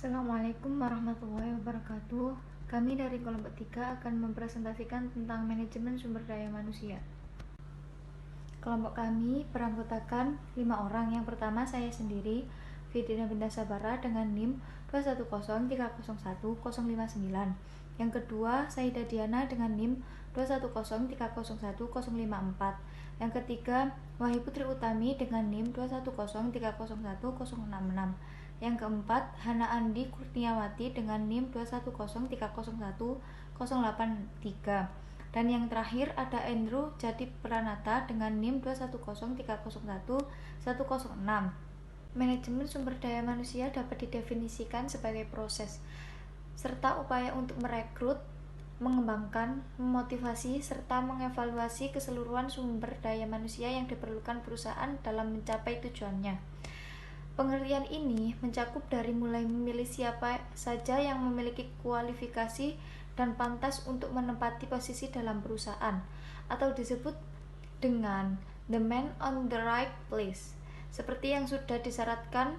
Assalamualaikum warahmatullahi wabarakatuh. Kami dari kelompok 3 akan mempresentasikan tentang manajemen sumber daya manusia. Kelompok kami beranggotakan 5 orang. Yang pertama saya sendiri, Fitrina Binta Sabara dengan NIM 210301059. Yang kedua Saida Diana dengan NIM 210301054. Yang ketiga Wahyu Putri Utami dengan NIM 210301066. Yang keempat Hana Andi Kurniawati dengan NIM 210301083. Dan yang terakhir ada Andrew Jati Pranata dengan NIM 210301106. Manajemen sumber daya manusia dapat didefinisikan sebagai proses serta upaya untuk merekrut, mengembangkan, memotivasi, serta mengevaluasi keseluruhan sumber daya manusia yang diperlukan perusahaan dalam mencapai tujuannya. Pengertian ini mencakup dari mulai memilih siapa saja yang memiliki kualifikasi dan pantas untuk menempati posisi dalam perusahaan, atau disebut dengan the man on the right place, seperti yang sudah disyaratkan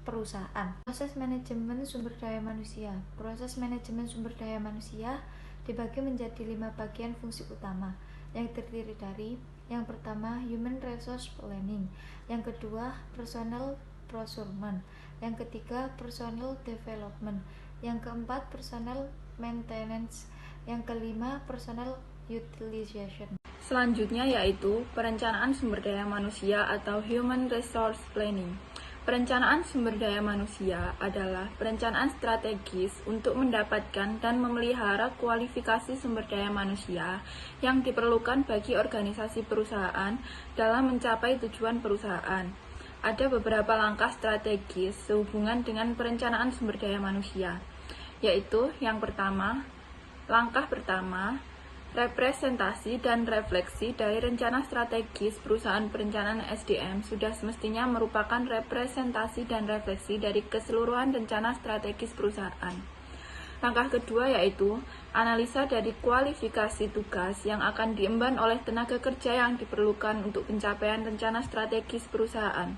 perusahaan. Proses manajemen sumber daya manusia. Proses manajemen sumber daya manusia dibagi menjadi 5 bagian fungsi utama, yang terdiri dari: yang pertama, human resource planning; yang kedua, personnel procurement; yang ketiga, personnel development; yang keempat, personnel maintenance; yang kelima, personnel utilization. Selanjutnya yaitu perencanaan sumber daya manusia atau human resource planning. Perencanaan sumber daya manusia adalah perencanaan strategis untuk mendapatkan dan memelihara kualifikasi sumber daya manusia yang diperlukan bagi organisasi perusahaan dalam mencapai tujuan perusahaan. Ada beberapa langkah strategis sehubungan dengan perencanaan sumber daya manusia, yaitu yang pertama, langkah pertama, representasi dan refleksi dari rencana strategis perusahaan. Perencanaan SDM sudah semestinya merupakan representasi dan refleksi dari keseluruhan rencana strategis perusahaan. Langkah kedua yaitu analisa dari kualifikasi tugas yang akan diemban oleh tenaga kerja yang diperlukan untuk pencapaian rencana strategis perusahaan.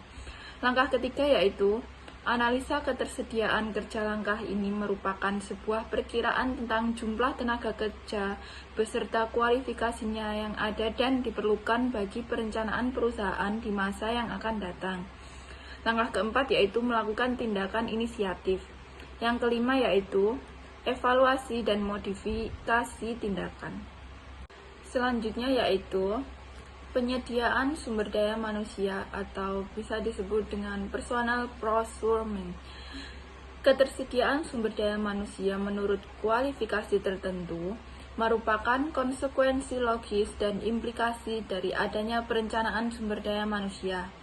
Langkah ketiga yaitu analisa ketersediaan kerja. Langkah ini merupakan sebuah perkiraan tentang jumlah tenaga kerja beserta kualifikasinya yang ada dan diperlukan bagi perencanaan perusahaan di masa yang akan datang. Langkah keempat yaitu melakukan tindakan inisiatif. Yang kelima yaitu evaluasi dan modifikasi tindakan. Selanjutnya yaitu penyediaan sumber daya manusia atau bisa disebut dengan personal procurement. Ketersediaan sumber daya manusia menurut kualifikasi tertentu merupakan konsekuensi logis dan implikasi dari adanya perencanaan sumber daya manusia.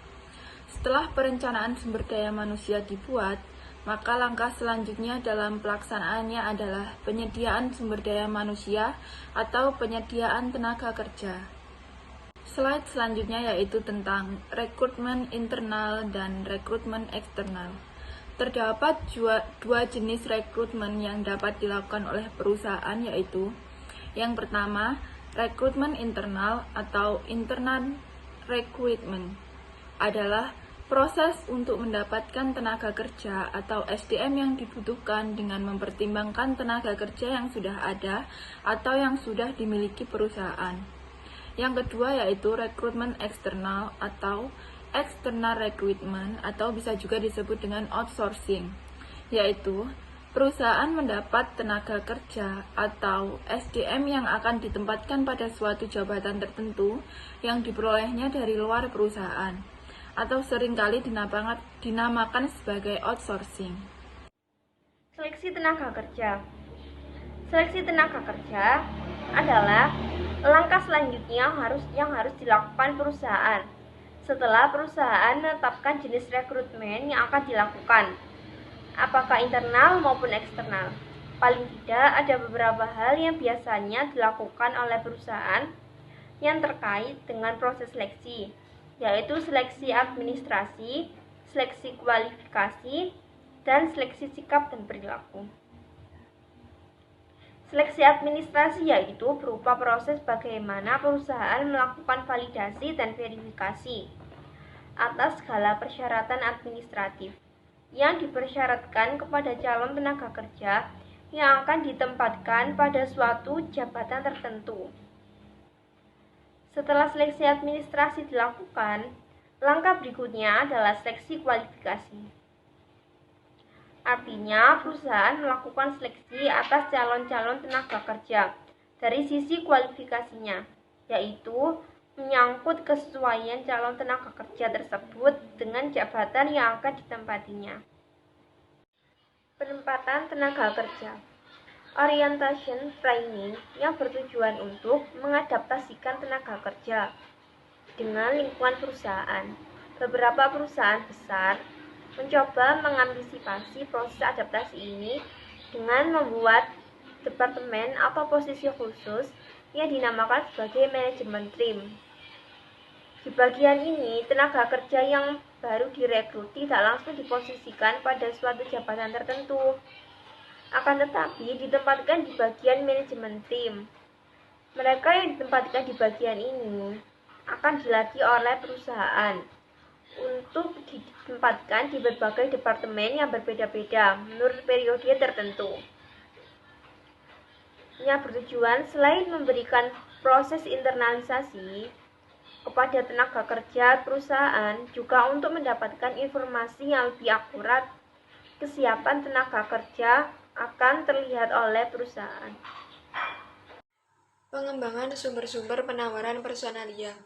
Setelah perencanaan sumber daya manusia dibuat, maka langkah selanjutnya dalam pelaksanaannya adalah penyediaan sumber daya manusia atau penyediaan tenaga kerja. Slide selanjutnya yaitu tentang rekrutmen internal dan rekrutmen eksternal. Terdapat dua jenis rekrutmen yang dapat dilakukan oleh perusahaan, yaitu yang pertama, rekrutmen internal atau internal recruitment adalah proses untuk mendapatkan tenaga kerja atau SDM yang dibutuhkan dengan mempertimbangkan tenaga kerja yang sudah ada atau yang sudah dimiliki perusahaan. Yang kedua yaitu rekrutmen eksternal atau external recruitment atau bisa juga disebut dengan outsourcing, yaitu perusahaan mendapat tenaga kerja atau SDM yang akan ditempatkan pada suatu jabatan tertentu yang diperolehnya dari luar perusahaan, atau seringkali dinamakan sebagai outsourcing. Seleksi tenaga kerja. Seleksi tenaga kerja adalah langkah selanjutnya yang harus dilakukan perusahaan setelah perusahaan menetapkan jenis rekrutmen yang akan dilakukan, apakah internal maupun eksternal. Paling tidak ada beberapa hal yang biasanya dilakukan oleh perusahaan yang terkait dengan proses seleksi, yaitu seleksi administrasi, seleksi kualifikasi, dan seleksi sikap dan perilaku. Seleksi administrasi yaitu berupa proses bagaimana perusahaan melakukan validasi dan verifikasi atas segala persyaratan administratif. yang dipersyaratkan kepada calon tenaga kerja yang akan ditempatkan pada suatu jabatan tertentu. Setelah seleksi administrasi dilakukan, langkah berikutnya adalah seleksi kualifikasi. Artinya, perusahaan melakukan seleksi atas calon-calon tenaga kerja dari sisi kualifikasinya, yaitu menyangkut kesesuaian calon tenaga kerja tersebut dengan jabatan yang akan ditempatinya. Penempatan tenaga kerja. Orientation training yang bertujuan untuk mengadaptasikan tenaga kerja dengan lingkungan perusahaan. Beberapa perusahaan besar mencoba mengantisipasi proses adaptasi ini dengan membuat departemen atau posisi khusus yang dinamakan sebagai manajemen tim. Di bagian ini, tenaga kerja yang baru direkrut tidak langsung diposisikan pada suatu jabatan tertentu, akan tetapi ditempatkan di bagian manajemen tim. Mereka yang ditempatkan di bagian ini akan dilatih oleh perusahaan untuk ditempatkan di berbagai departemen yang berbeda-beda menurut periode tertentu. Yang bertujuan selain memberikan proses internalisasi kepada tenaga kerja perusahaan, juga untuk mendapatkan informasi yang lebih akurat. Kesiapan tenaga kerja akan terlihat oleh perusahaan. Pengembangan sumber-sumber penawaran personalia.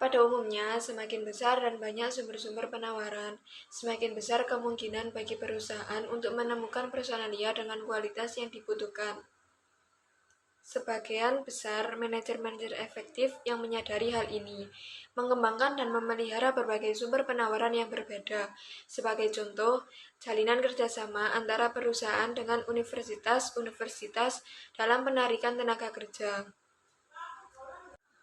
Pada umumnya, semakin besar dan banyak sumber-sumber penawaran, semakin besar kemungkinan bagi perusahaan untuk menemukan personalia dengan kualitas yang dibutuhkan. Sebagian besar manajer-manajer efektif yang menyadari hal ini, mengembangkan dan memelihara berbagai sumber penawaran yang berbeda. Sebagai contoh, jalinan kerjasama antara perusahaan dengan universitas dalam penarikan tenaga kerja.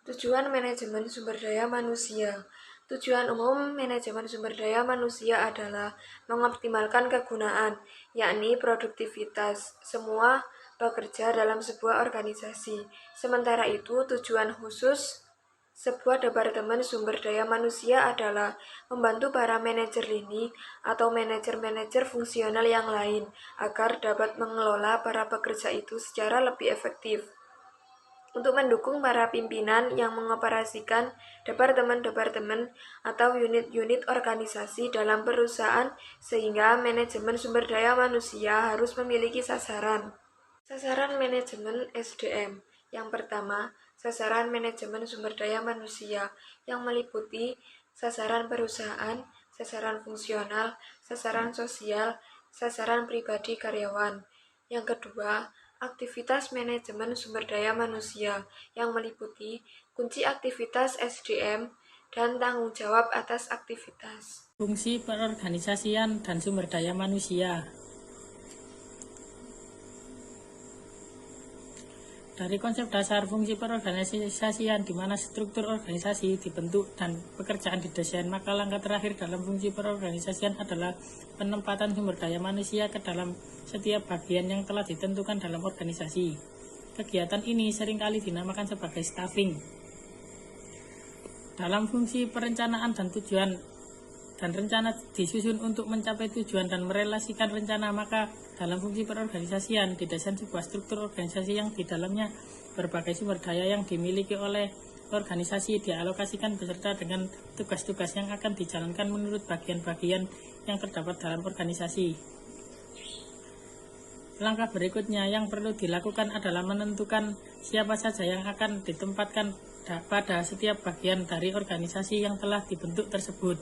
Tujuan manajemen sumber daya manusia. Tujuan umum manajemen sumber daya manusia adalah mengoptimalkan kegunaan, yakni produktivitas, semua bekerja dalam sebuah organisasi. Sementara itu, tujuan khusus sebuah departemen sumber daya manusia adalah membantu para manajer lini atau manajer-manajer fungsional yang lain agar dapat mengelola para pekerja itu secara lebih efektif. Untuk mendukung para pimpinan yang mengoperasikan departemen-departemen atau unit-unit organisasi dalam perusahaan, sehingga manajemen sumber daya manusia harus memiliki sasaran. Sasaran manajemen SDM. Yang pertama, sasaran manajemen sumber daya manusia yang meliputi sasaran perusahaan, sasaran fungsional, sasaran sosial, sasaran pribadi karyawan. Yang kedua, aktivitas manajemen sumber daya manusia yang meliputi kunci aktivitas SDM dan tanggung jawab atas aktivitas. Fungsi perorganisasian dan sumber daya manusia. Dari konsep dasar fungsi perorganisasian di mana struktur organisasi dibentuk dan pekerjaan didesain, maka langkah terakhir dalam fungsi perorganisasian adalah penempatan sumber daya manusia ke dalam setiap bagian yang telah ditentukan dalam organisasi. Kegiatan ini seringkali dinamakan sebagai staffing. Dalam fungsi perencanaan dan tujuan dan rencana disusun untuk mencapai tujuan dan merelasikan rencana, maka dalam fungsi perorganisasian didesain sebuah struktur organisasi yang di dalamnya berbagai sumber daya yang dimiliki oleh organisasi dialokasikan beserta dengan tugas-tugas yang akan dijalankan menurut bagian-bagian yang terdapat dalam organisasi. Langkah berikutnya yang perlu dilakukan adalah menentukan siapa saja yang akan ditempatkan pada setiap bagian dari organisasi yang telah dibentuk tersebut.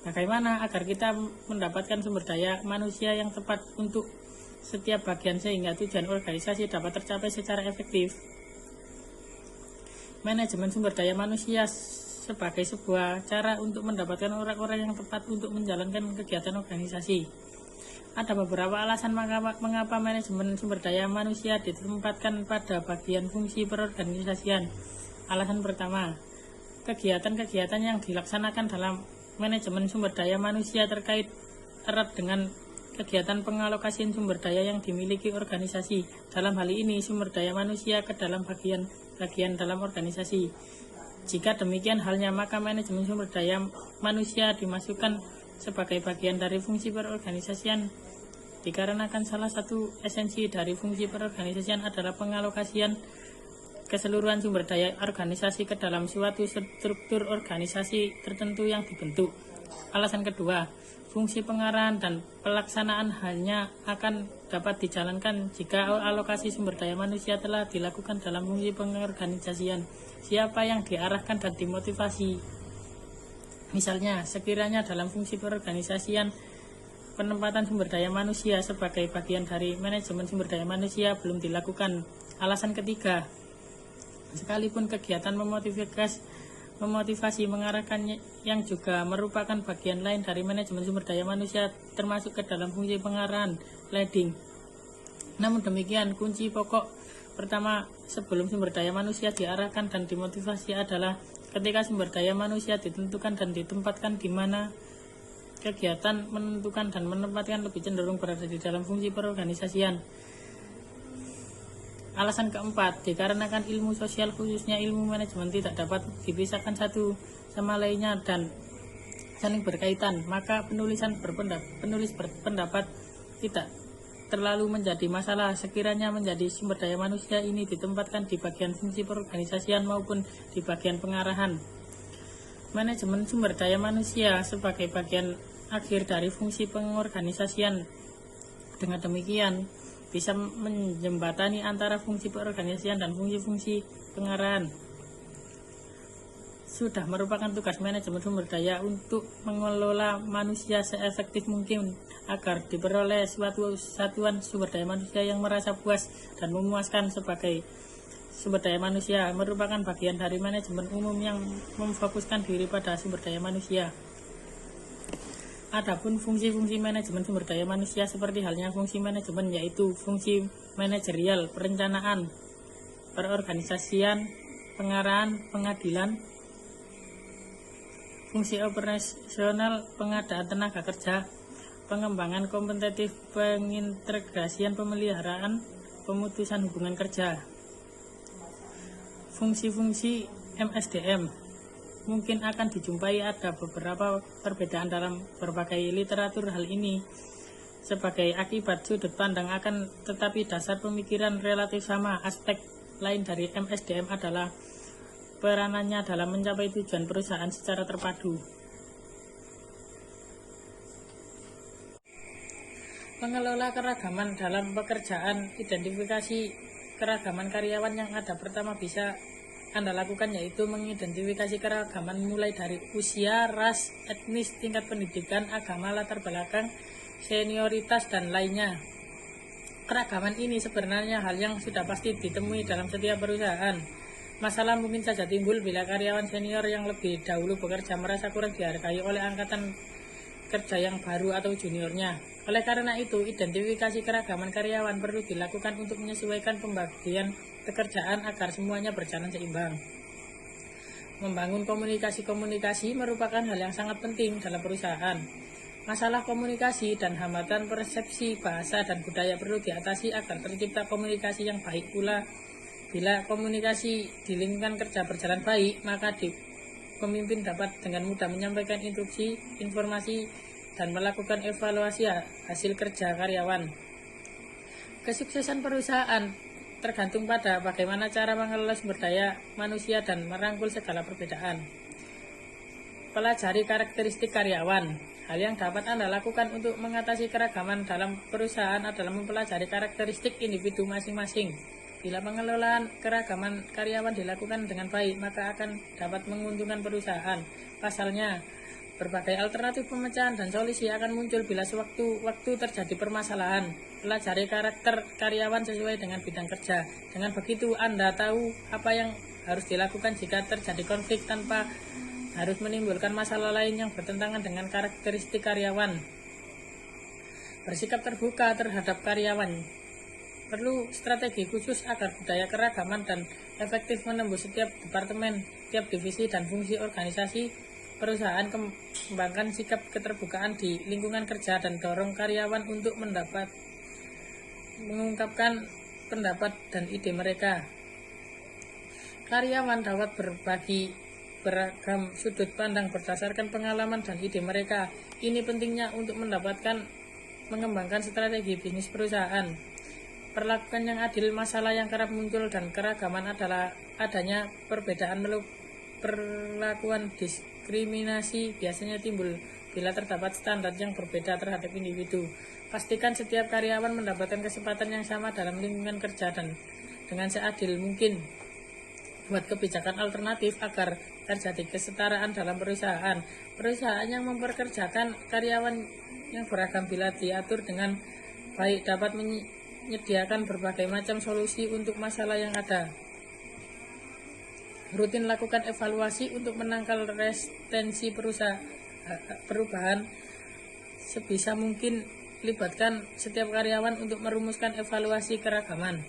Bagaimana agar kita mendapatkan sumber daya manusia yang tepat untuk setiap bagian sehingga tujuan organisasi dapat tercapai secara efektif? Manajemen sumber daya manusia sebagai sebuah cara untuk mendapatkan orang-orang yang tepat untuk menjalankan kegiatan organisasi. Ada beberapa alasan mengapa manajemen sumber daya manusia ditempatkan pada bagian fungsi perorganisasian. Alasan pertama, kegiatan-kegiatan yang dilaksanakan dalam manajemen sumber daya manusia terkait erat dengan kegiatan pengalokasian sumber daya yang dimiliki organisasi. Dalam hal ini, sumber daya manusia ke dalam bagian dalam organisasi. Jika demikian halnya, maka manajemen sumber daya manusia dimasukkan sebagai bagian dari fungsi perorganisasian dikarenakan salah satu esensi dari fungsi perorganisasian adalah pengalokasian keseluruhan sumber daya organisasi ke dalam suatu struktur organisasi tertentu yang dibentuk. Alasan kedua, fungsi pengarahan dan pelaksanaan hanya akan dapat dijalankan jika alokasi sumber daya manusia telah dilakukan dalam fungsi pengorganisasian. Siapa yang diarahkan dan dimotivasi. Misalnya, sekiranya dalam fungsi perorganisasian penempatan sumber daya manusia sebagai bagian dari manajemen sumber daya manusia belum dilakukan. Alasan ketiga, sekalipun kegiatan memotivasi mengarahkan yang juga merupakan bagian lain dari manajemen sumber daya manusia termasuk ke dalam fungsi pengarahan, leading. Namun demikian, kunci pokok pertama sebelum sumber daya manusia diarahkan dan dimotivasi adalah ketika sumber daya manusia ditentukan dan ditempatkan di mana kegiatan menentukan dan menempatkan lebih cenderung berada di dalam fungsi perorganisasian. Alasan keempat, dikarenakan ilmu sosial khususnya ilmu manajemen tidak dapat dipisahkan satu sama lainnya dan saling berkaitan, maka penulis berpendapat tidak terlalu menjadi masalah sekiranya menjadi sumber daya manusia ini ditempatkan di bagian fungsi perorganisasian maupun di bagian pengarahan. Manajemen sumber daya manusia sebagai bagian akhir dari fungsi pengorganisasian. Dengan demikian, bisa menjembatani antara fungsi perorganisasian dan fungsi-fungsi pengarahan. Sudah merupakan tugas manajemen sumber daya untuk mengelola manusia seefektif mungkin agar diperoleh suatu satuan sumber daya manusia yang merasa puas dan memuaskan. Sebagai sumber daya manusia merupakan bagian dari manajemen umum yang memfokuskan diri pada sumber daya manusia. Adapun fungsi-fungsi manajemen sumber daya manusia seperti halnya fungsi manajemen yaitu fungsi manajerial, perencanaan, perorganisasian, pengarahan, pengadilan, fungsi operasional, pengadaan tenaga kerja, pengembangan kompetitif, pengintegrasian, pemeliharaan, pemutusan hubungan kerja. Fungsi-fungsi MSDM mungkin akan dijumpai ada beberapa perbedaan dalam berbagai literatur. Hal ini sebagai akibat sudut pandang akan tetapi dasar pemikiran relatif sama. Aspek lain dari MSDM adalah peranannya dalam mencapai tujuan perusahaan secara terpadu. Mengelola keragaman dalam pekerjaan, identifikasi keragaman karyawan yang ada pertama bisa Anda lakukan yaitu mengidentifikasi keragaman mulai dari usia, ras, etnis, tingkat pendidikan, agama, latar belakang, senioritas, dan lainnya. Keragaman ini sebenarnya hal yang sudah pasti ditemui dalam setiap perusahaan. Masalah mungkin saja timbul bila karyawan senior yang lebih dahulu bekerja merasa kurang dihargai oleh angkatan kerja yang baru atau juniornya. Oleh karena itu, identifikasi keragaman karyawan perlu dilakukan untuk menyesuaikan pembagian pekerjaan agar semuanya berjalan seimbang. Membangun komunikasi merupakan hal yang sangat penting dalam perusahaan. Masalah komunikasi dan hambatan persepsi bahasa dan budaya perlu diatasi agar tercipta komunikasi yang baik pula. Bila komunikasi di lingkungan kerja berjalan baik, maka pemimpin dapat dengan mudah menyampaikan instruksi, informasi, dan melakukan evaluasi hasil kerja karyawan. Kesuksesan perusahaan tergantung pada bagaimana cara mengelola sumber daya manusia dan merangkul segala perbedaan. Pelajari karakteristik karyawan. Hal yang dapat Anda lakukan untuk mengatasi keragaman dalam perusahaan adalah mempelajari karakteristik individu masing-masing. Bila pengelolaan keragaman karyawan dilakukan dengan baik, maka akan dapat menguntungkan perusahaan. Pasalnya, berbagai alternatif pemecahan dan solusi akan muncul bila sewaktu-waktu terjadi permasalahan. Pelajari karakter karyawan sesuai dengan bidang kerja. Dengan begitu, Anda tahu apa yang harus dilakukan jika terjadi konflik tanpa harus menimbulkan masalah lain yang bertentangan dengan karakteristik karyawan. Bersikap terbuka terhadap karyawan. Perlu strategi khusus agar budaya keragaman dan efektif menembus setiap departemen, tiap divisi dan fungsi organisasi. Perusahaan kembangkan sikap keterbukaan di lingkungan kerja dan dorong karyawan untuk mengungkapkan pendapat dan ide mereka. Karyawan dapat berbagi beragam sudut pandang berdasarkan pengalaman dan ide mereka. Ini pentingnya untuk mengembangkan strategi bisnis perusahaan. Perlakuan yang adil, masalah yang kerap muncul dan keragaman adalah adanya perbedaan perlakuan. Diskriminasi biasanya timbul bila terdapat standar yang berbeda terhadap individu. Pastikan setiap karyawan mendapatkan kesempatan yang sama dalam lingkungan kerja dan dengan seadil mungkin. Buat kebijakan alternatif agar terjadi kesetaraan dalam perusahaan. Perusahaan yang memperkerjakan karyawan yang beragam bila diatur dengan baik dapat menyediakan berbagai macam solusi untuk masalah yang ada. Rutin lakukan evaluasi untuk menangkal resistensi perubahan. Sebisa mungkin libatkan setiap karyawan untuk merumuskan evaluasi keragaman.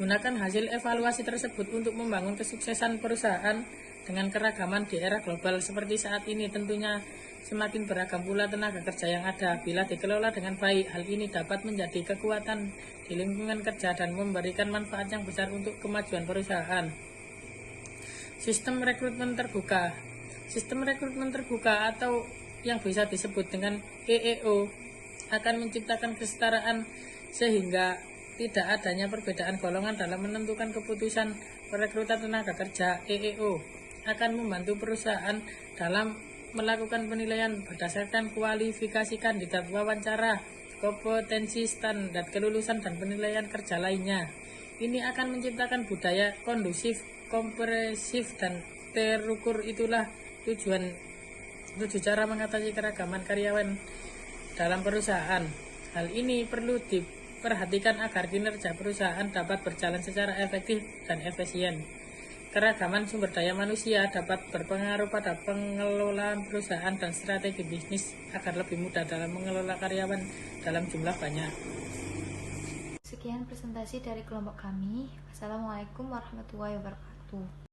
Gunakan hasil evaluasi tersebut untuk membangun kesuksesan perusahaan dengan keragaman di era global seperti saat ini. Tentunya semakin beragam pula tenaga kerja yang ada. Bila dikelola dengan baik, hal ini dapat menjadi kekuatan di lingkungan kerja dan memberikan manfaat yang besar untuk kemajuan perusahaan. Sistem rekrutmen terbuka. Sistem rekrutmen terbuka atau yang bisa disebut dengan EEO akan menciptakan kesetaraan sehingga tidak adanya perbedaan golongan dalam menentukan keputusan perekrutan tenaga kerja. EEO akan membantu perusahaan dalam melakukan penilaian berdasarkan kualifikasi kandidat, wawancara, kompetensi, standar kelulusan, dan penilaian kerja lainnya. Ini akan menciptakan budaya kondusif, kompresif, dan terukur. Itulah tujuh cara mengatasi keragaman karyawan dalam perusahaan. Hal ini perlu diperhatikan agar kinerja perusahaan dapat berjalan secara efektif dan efisien. Keragaman sumber daya manusia dapat berpengaruh pada pengelolaan perusahaan dan strategi bisnis agar lebih mudah dalam mengelola karyawan dalam jumlah banyak. Sekian presentasi dari kelompok kami. Assalamualaikum warahmatullahi wabarakatuh.